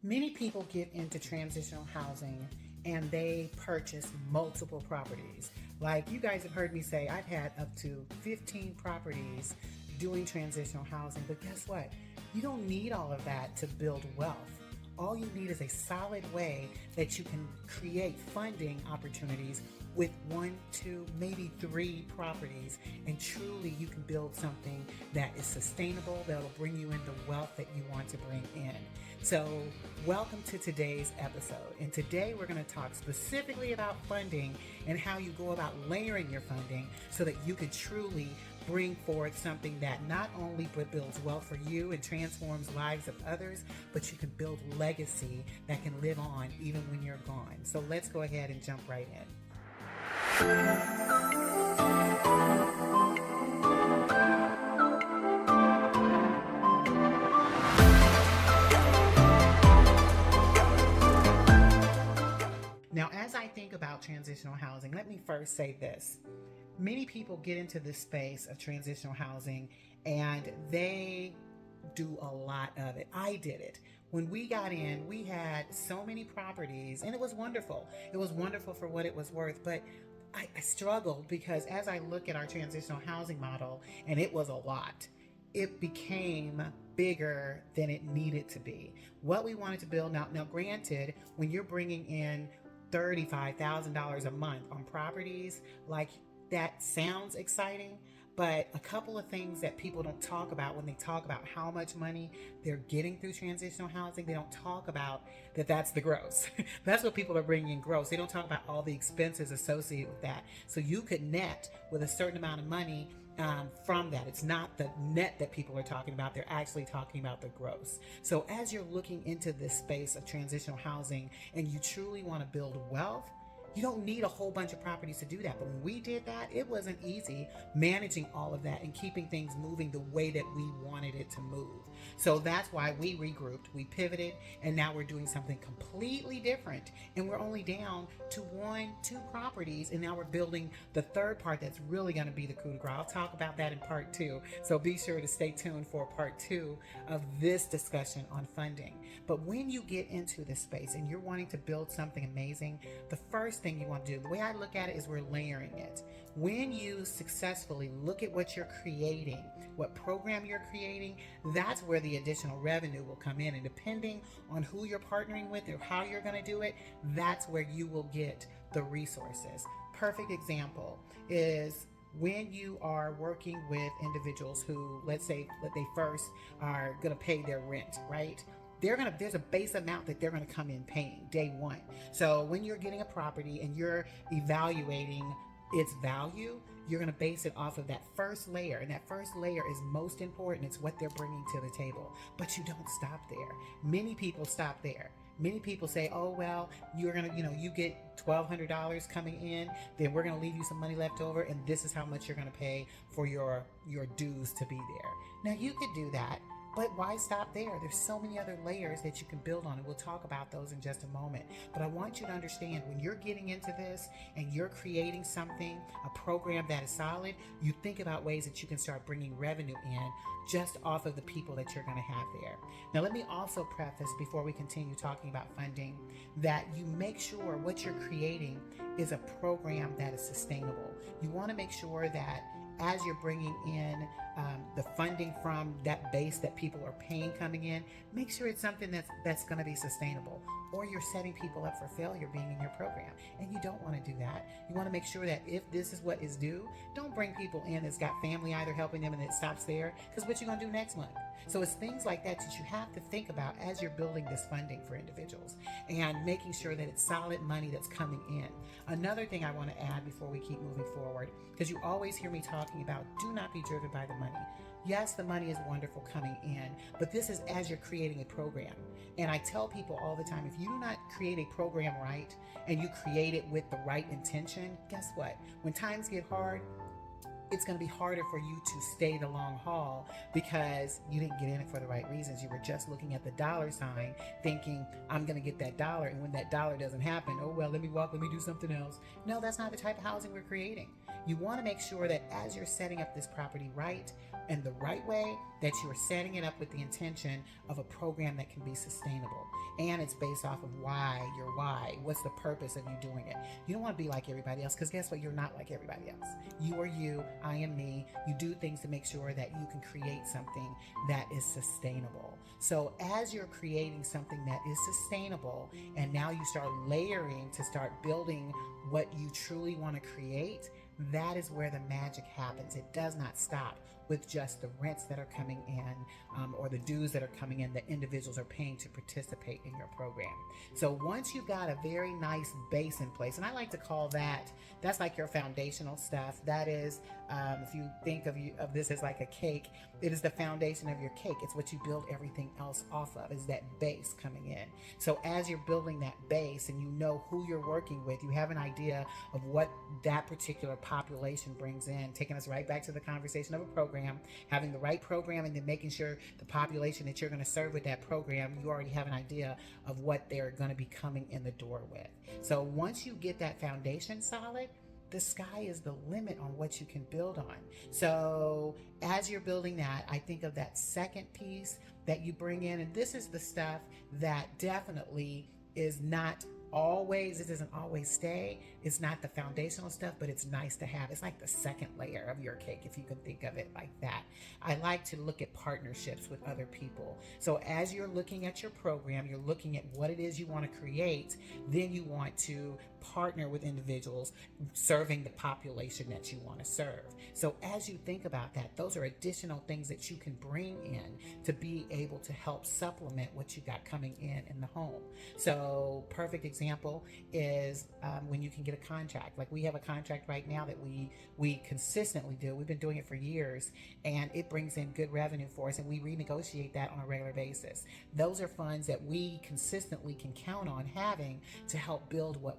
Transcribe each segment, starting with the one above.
Many people get into transitional housing and they purchase multiple properties. Like you guys have heard me say, I've had up to 15 properties doing transitional housing, but guess what? You don't need all of that to build wealth. All you need is a solid way that you can create funding opportunities with one, two, maybe three properties, and truly you can build something that is sustainable, that'll bring you in the wealth that you want to bring in. So, welcome to today's episode. And today we're going to talk specifically about funding and how you go about layering your funding so that you can truly bring forth something that not only builds wealth for you and transforms lives of others, but you can build legacy that can live on even when you're gone. So let's go ahead and jump right in. Now, as I think about transitional housing, let me first say this. Many people get into this space of transitional housing and they do a lot of it. I did it. When we got in, we had so many properties and it was wonderful. It was wonderful for what it was worth, but I struggled because as I look at our transitional housing model, and it was a lot, it became bigger than it needed to be. What we wanted to build now granted, when you're bringing in $35,000 a month on properties, like that sounds exciting, but a couple of things that people don't talk about when they talk about how much money they're getting through transitional housing, they don't talk about that's the gross. That's what people are bringing in gross. They don't talk about all the expenses associated with that. So you could net with a certain amount of money from that. It's not the net that people are talking about. They're actually talking about the gross. So as you're looking into this space of transitional housing and you truly want to build wealth, you don't need a whole bunch of properties to do that. But when we did that, it wasn't easy managing all of that and keeping things moving the way that we wanted it to move. So that's why we regrouped, we pivoted, and now we're doing something completely different. And we're only down to two properties. And now we're building the third part that's really going to be the coup de grace. I'll talk about that in part two. So be sure to stay tuned for part two of this discussion on funding. But when you get into this space and you're wanting to build something amazing, the first thing you want to do, the way I look at it, is we're layering it. When you successfully look at what you're creating, what program you're creating, that's where the additional revenue will come in. And depending on who you're partnering with or how you're going to do it, that's where you will get the resources. Perfect example is when you are working with individuals who, let's say that they first are going to pay their rent, right? There's a base amount that they're going to come in paying day one. So when you're getting a property and you're evaluating its value, you're going to base it off of that first layer. And that first layer is most important. It's what they're bringing to the table. But you don't stop there. Many people stop there. Many people say, oh, well, you're going to, you get $1,200 coming in, then we're going to leave you some money left over, and this is how much you're going to pay for your dues to be there. Now, you could do that. But why stop there? There's so many other layers that you can build on, and we'll talk about those in just a moment. But I want you to understand, when you're getting into this and you're creating something, a program that is solid, you think about ways that you can start bringing revenue in just off of the people that you're going to have there. Now, let me also preface, before we continue talking about funding, that you make sure what you're creating is a program that is sustainable. You want to make sure that as you're bringing in the funding from that base that people are paying coming in, make sure it's something that's going to be sustainable, or you're setting people up for failure being in your program. And you don't want to do that. You want to make sure that if this is what is due, don't bring people in that's got family either helping them and it stops there, because what you're going to do next month. So it's things like that you have to think about as you're building this funding for individuals and making sure that it's solid money that's coming in. Another thing I want to add before we keep moving forward, because you always hear me talking about do not be driven by the money. Yes, the money is wonderful coming in, but this is as you're creating a program. And I tell people all the time, if you do not create a program right and you create it with the right intention, guess what? When times get hard, it's going to be harder for you to stay the long haul because you didn't get in it for the right reasons. You were just looking at the dollar sign thinking, I'm going to get that dollar. And when that dollar doesn't happen, oh, well, let me do something else. No, that's not the type of housing we're creating. You want to make sure that as you're setting up this property right, in the right way, that you are setting it up with the intention of a program that can be sustainable. And it's based off of your why. What's the purpose of you doing it? You don't want to be like everybody else, because guess what? You're not like everybody else. You are you, I am me. You do things to make sure that you can create something that is sustainable. So as you're creating something that is sustainable, and now you start layering to start building what you truly want to create, that is where the magic happens. It does not stop with just the rents that are coming in, or the dues that are coming in that individuals are paying to participate in your program. So once you've got a very nice base in place, and I like to call that's like your foundational stuff. That is, if you think of this as like a cake, it is the foundation of your cake. It's what you build everything else off of, is that base coming in. So as you're building that base and you know who you're working with, you have an idea of what that particular population brings in, taking us right back to the conversation of a program, having the right program, and then making sure the population that you're going to serve with that program, you already have an idea of what they're going to be coming in the door with. So once you get that foundation solid, the sky is the limit on what you can build on. So as you're building that, I think of that second piece that you bring in, and this is the stuff that definitely is not always, it doesn't always stay. It's not the foundational stuff, but it's nice to have. It's like the second layer of your cake, if you can think of it like that. I like to look at partnerships with other people. So as you're looking at your program, you're looking at what it is you want to create, then you want to partner with individuals serving the population that you want to serve. So as you think about that, those are additional things that you can bring in to be able to help supplement what you got coming in the home. So perfect example is when you can get a contract. Like we have a contract right now that we consistently do. We've been doing it for years, and it brings in good revenue for us, and we renegotiate that on a regular basis. Those are funds that we consistently can count on having to help build what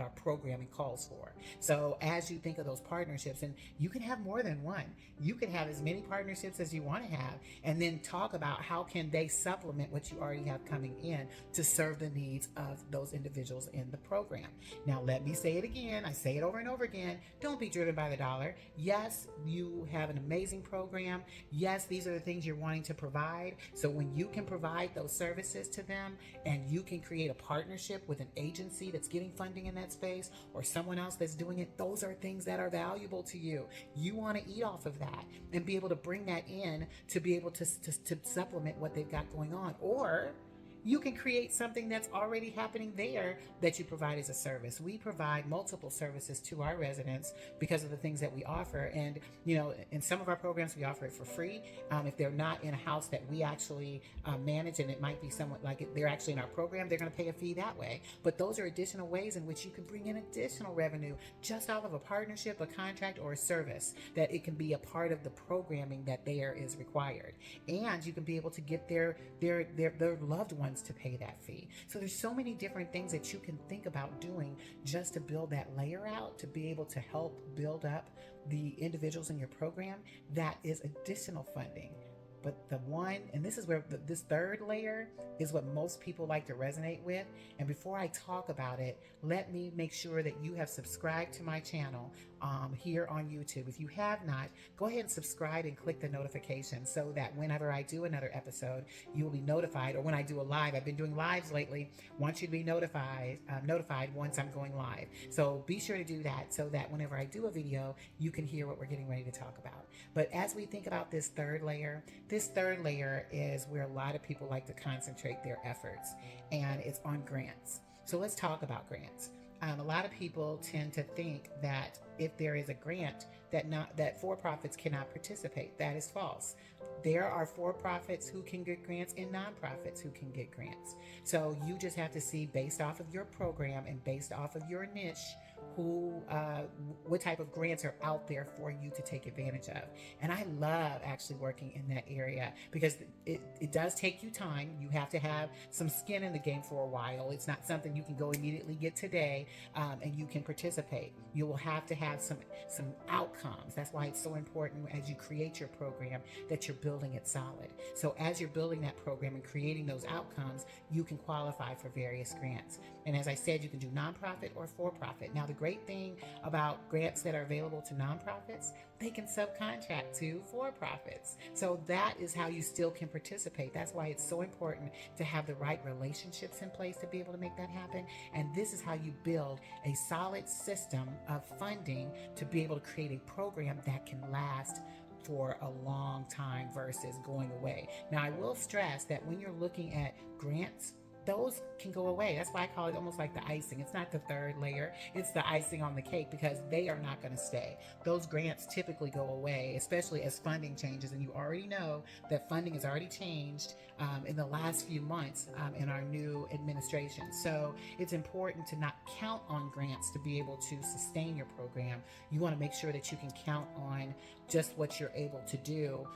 our programming calls for. So as you think of those partnerships, and you can have more than one, you can have as many partnerships as you want to have, and then talk about how can they supplement what you already have coming in to serve the needs of those individuals in the program. Now let me say it again, I say it over and over again, don't be driven by the dollar. Yes, you have an amazing program. Yes, these are the things you're wanting to provide. So when you can provide those services to them, and you can create a partnership with an agency that's getting funding in that space, or someone else that's doing it, those are things that are valuable to you. You want to eat off of that and be able to bring that in to be able to supplement what they've got going on. Or you can create something that's already happening there that you provide as a service. We provide multiple services to our residents because of the things that we offer. And, in some of our programs, we offer it for free. If they're not in a house that we actually manage, and it might be someone like they're actually in our program, they're going to pay a fee that way. But those are additional ways in which you can bring in additional revenue just off of a partnership, a contract, or a service, that it can be a part of the programming that there is required. And you can be able to get their loved ones to pay that fee. So there's so many different things that you can think about doing just to build that layer out, to be able to help build up the individuals in your program. That is additional funding. But the one, and this is where this third layer is what most people like to resonate with. And before I talk about it, let me make sure that you have subscribed to my channel here on YouTube. If you have not, go ahead and subscribe and click the notification so that whenever I do another episode, you will be notified. Or when I do a live, I've been doing lives lately, want you to be notified once I'm going live. So be sure to do that so that whenever I do a video, you can hear what we're getting ready to talk about. But as we think about this third layer is where a lot of people like to concentrate their efforts, and it's on grants. So let's talk about grants. A lot of people tend to think that if there is a grant, that for-profits cannot participate. That is false. There are for-profits who can get grants and nonprofits who can get grants. So you just have to see, based off of your program and based off of your niche, what type of grants are out there for you to take advantage of. And I love actually working in that area because it does take you time. You have to have some skin in the game for a while. It's not something you can go immediately get today and you can participate. You will have to have some outcomes. That's why it's so important as you create your program that you're building it solid. So as you're building that program and creating those outcomes, you can qualify for various grants. And as I said, you can do nonprofit or for-profit. Now, the the great thing about grants that are available to nonprofits, they can subcontract to for profits. So that is how you still can participate. That's why it's so important to have the right relationships in place to be able to make that happen. And this is how you build a solid system of funding to be able to create a program that can last for a long time versus going away. Now, I will stress that when you're looking at grants, those can go away. That's why I call it almost like the icing. It's not the third layer, it's the icing on the cake, because they are not going to stay. Those grants typically go away, especially as funding changes. And you already know that funding has already changed in the last few months in our new administration. So it's important to not count on grants to be able to sustain your program. You want to make sure that you can count on just what you're able to do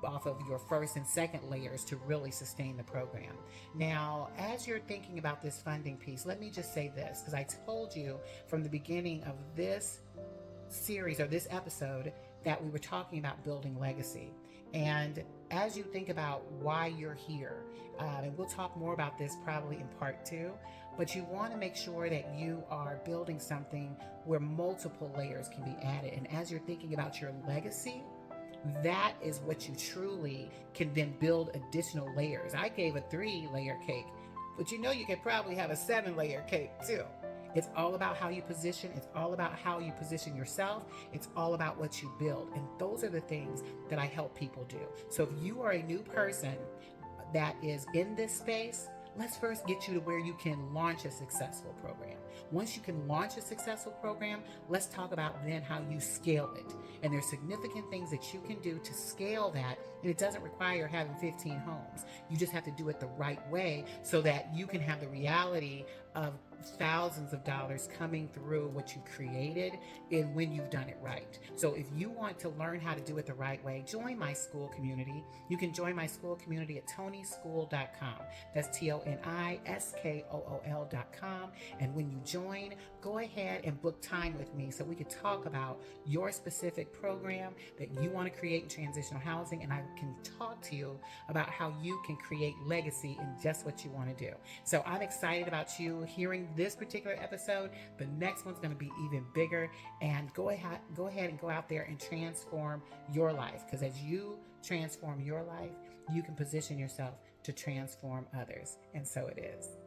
off of your first and second layers to really sustain the program. Now, as you're thinking about this funding piece, let me just say this, because I told you from the beginning of this series or this episode that we were talking about building legacy. And as you think about why you're here, and we'll talk more about this probably in part 2, but you want to make sure that you are building something where multiple layers can be added. And as you're thinking about your legacy, that is what you truly can then build additional layers. I gave a 3-layer cake, but you could probably have a 7-layer cake too. It's all about how you position. It's all about how you position yourself. It's all about what you build. And those are the things that I help people do. So if you are a new person that is in this space, let's first get you to where you can launch a successful program. Once you can launch a successful program, let's talk about then how you scale it. And there's significant things that you can do to scale that. And it doesn't require having 15 homes. You just have to do it the right way so that you can have the reality of thousands of dollars coming through what you created and when you've done it right. So if you want to learn how to do it the right way, join my school community. You can join my school community at tonyschool.com. That's TONISKOOL.com. And when you join, go ahead and book time with me so we could talk about your specific program that you want to create in transitional housing, and I can talk to you about how you can create legacy in just what you want to do. So I'm excited about you hearing this particular episode. The next one's going to be even bigger, and go ahead and go out there and transform your life, because as you transform your life, you can position yourself to transform others. And so it is.